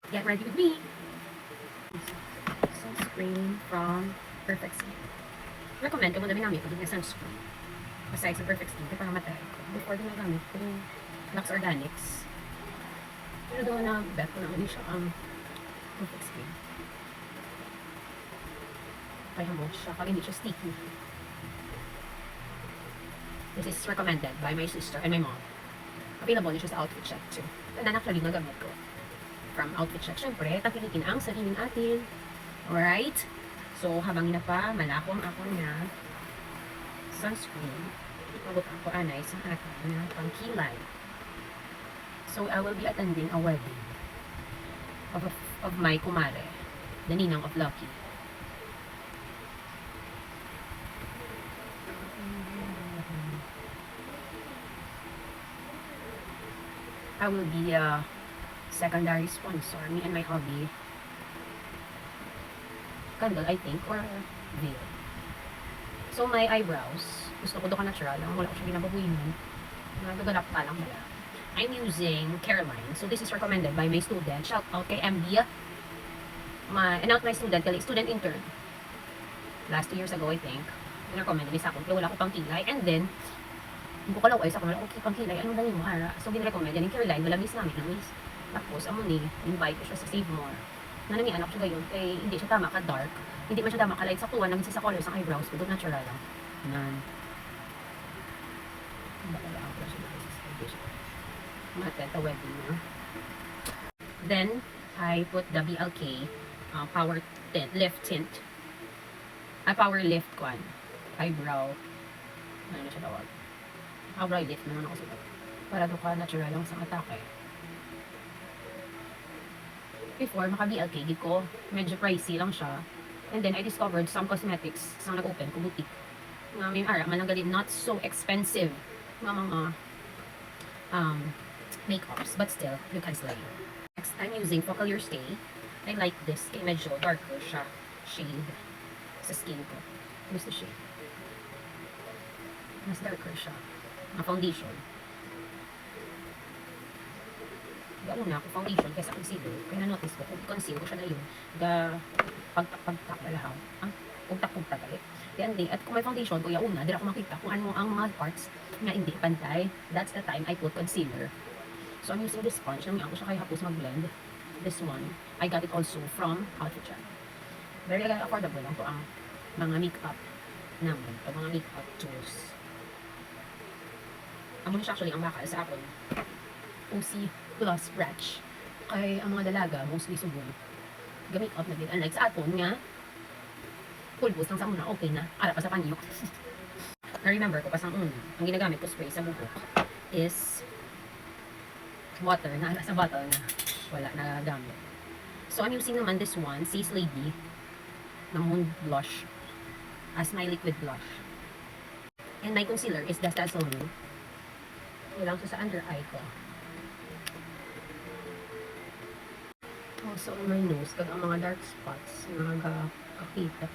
Get ready with me. Sunscreen from Perfect Skin. Recommend ko mo dami namin pag sunscreen. Besides sa Perfect Skin, para matay ko. Before din nagamit ko yung Lux Organics. Pero doon na bet ko naman siya ang Perfect Skin. Kaya mo siya, kaya hindi siya sticky. This is recommended by my sister and my mom. Available din siya sa Outfit Check too. And actually, nagamit ko. From Outfit Check, syempre, tapilitin ang sarili natin. Alright? So, habang pa, malako ang ako na sunscreen. Mabutan ko anay sa akin na pangkilay. So, I will be attending a wedding of my kumare, the ninang of Lucky. I will be a secondary sponsor, me and my hobby. Candle, I think, or veil. So, my eyebrows, gusto ko doon ka natural lang, wala ko siya binababuinan. Nagaganap ka lang wala. I'm using Caroline. So, this is recommended by my student. Shout out kay MB. And out my student, kay student intern. Last 2 years ago, I think. Recommended ni sa akin, pero wala ko pang kilay. And then, hindi ko kalaw ay sa wala ko pang kilay. Anong dali mo, hara? So, ginrecommended ni Caroline, wala miss namin ng miss. Tapos, amo ni, invite ko siya sa Save More. Nanami anak siya gayon, kay hindi siya tama ka dark. Hindi man siya tama ka light sa tuwan, naging sa color sa eyebrows, pero natural lang. Nan. Bakala ako siya matet a wedding na. Then, I put the BLK Power Tint, Lift Tint. Power Lift Kwan. Eyebrow. Ano na siya tawag? Eyebrow lift naman ako sila. Para doon ka natural lang sa atake. Before, maka-BLK, gid ko, medyo pricey lang siya. And then, I discovered some cosmetics sa nag-open ko boutique. Nga may ara, mananggalin, not so expensive nga mga makeups, but still, you can slay. Next, I'm using Focal Your Stay. I like this, kay medyo darker siya shade sa skin ko. Here's the shade. Mas darker siya. Foundation. Una ako foundation kaysa concealer. Kaya na-notice ko, kung conceal ko siya na yun, pagtak na lahat. Pagtak galit. Yan di, at kung may foundation ko, una, dira ko makita kung ano ang mga parts na hindi pantay. That's the time I put concealer. So, I'm using this sponge. Nang ako siya kaya hapos mag-blend. This one, I got it also from Outfit Check. Very affordable lang to ang mga makeup naman. O mga makeup tools. Amo siya actually ang bakal sa akon. OC plus branch. Kay ang mga dalaga, mostly subong. Gamit up na din. Unlike sa aton nga, pulbos lang sa muna, okay na. Ara pa sa panyo. Na-remember ko, pasang ang ginagamit ko spray sa buhok is water na sa bottle na wala na gamit. So, I'm using naman this one, Sis Lady, na Moon Blush as my liquid blush. And my concealer is the Dazzle. Ilang sa under eye ko. Also, on my nose, kag ang mga dark spots na kakita.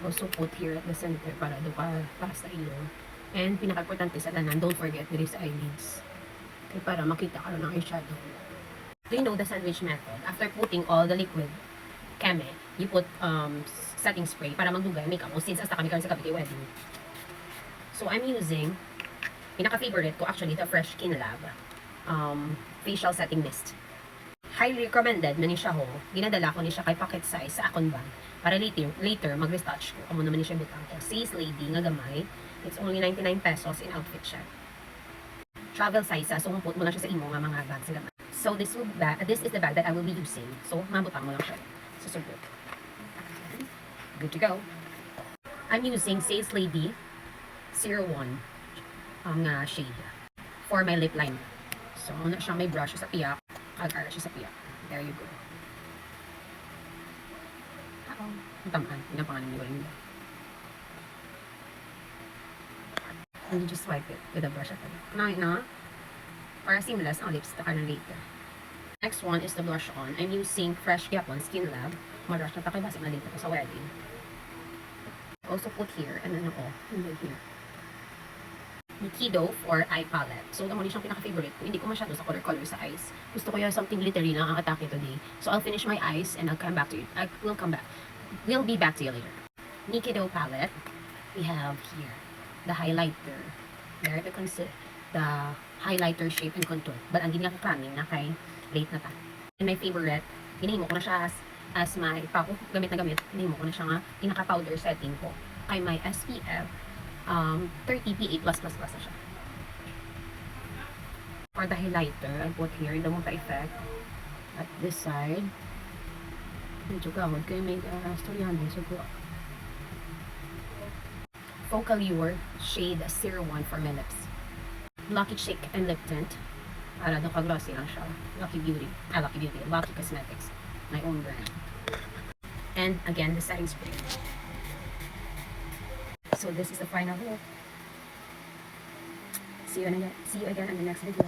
Also, put here at the center para doon para sa ilong. And pinaka-importante sa tanan, don't forget there is eyelids. Okay, para makita ka ng eyeshadow. Do you know the sandwich method? After putting all the liquid, keme, you put setting spray para magdugay makeup mo since hasta kami karon sa Cavite wedding. So, I'm using, pinaka-favorite ko actually, the Fresh Skin Lab facial setting mist. Highly recommended na ni siya ho. Ginadala ko ni siya kay pocket size sa akon bag para later mag-retouch ko. Amo naman ni siya butang ko. Sis Lady nga gamay. It's only 99 pesos in Outfit Check. Travel size, so put mo lang siya sa imo nga mga bags nga. So this is the bag that I will be using. So mabutang mo lang siya. Susubok. Good to go. I'm using Sis Lady 01 nga shade for my lip liner. So una siya may brush sa piyak. Kag-ara siya sa piyak. There you go. Ang tamaan. Pinapangalan niyo rin. And you just swipe it with a brush at the back. Na? Para seamless ang lips. Taka na later. Next one is the blush on. I'm using Fresh Yapon Skin Lab. Mabrush na takay basa na later ko sa wedding. Also put here and then and then here. Nikido for eye palette. So, naman siyang pinaka-favorite ko. Hindi ko masyado sa color sa eyes. Gusto ko yung something glittery na ang atake today. So, I'll finish my eyes and I'll come back to you. I will come back. We'll be back to you later. Nikido palette. We have here the highlighter. There, the highlighter shape and contour. But ang hindi nga kakramin na kay late na ta. And my favorite, hinahimo ko na siya as my gamit na gamit. Hinahimo ko na siya nga pinaka-powder setting ko. Kay my SPF 30 PA++ na siya. For the highlighter, I put here the multi-effect at this side. Medyo gahod kayo may storyahan din. So, Focal Lure shade 01 for my lips. Lucky Chic and Lip Tint. Para doon ka-glossy lang siya. Lucky Cosmetics. My own brand. And again, the setting spray. So this is the final look. See you again in the next video.